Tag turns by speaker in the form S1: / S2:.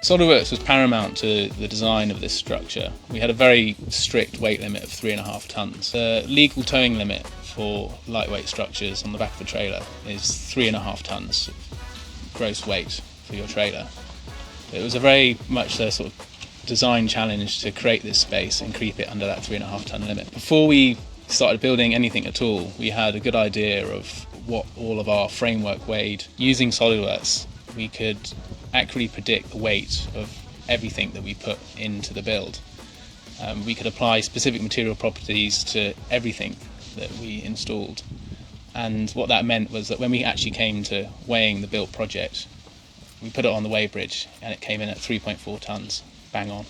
S1: SolidWorks was paramount to the design of this structure. We had a very strict weight limit of 3.5 tonnes. The legal towing limit for lightweight structures on the back of a trailer is 3.5 tonnes gross weight for your trailer. It was a very much a sort of design challenge to create this space and keep it under that 3.5 tonne limit. Before we started building anything at all, we had a good idea of what all of our framework weighed. Using SolidWorks, we could accurately predict the weight of everything that we put into the build. We could apply specific material properties to everything that we installed. And what that meant was that when we actually came to weighing the built project, we put it on the weighbridge and it came in at 3.4 tonnes, bang on.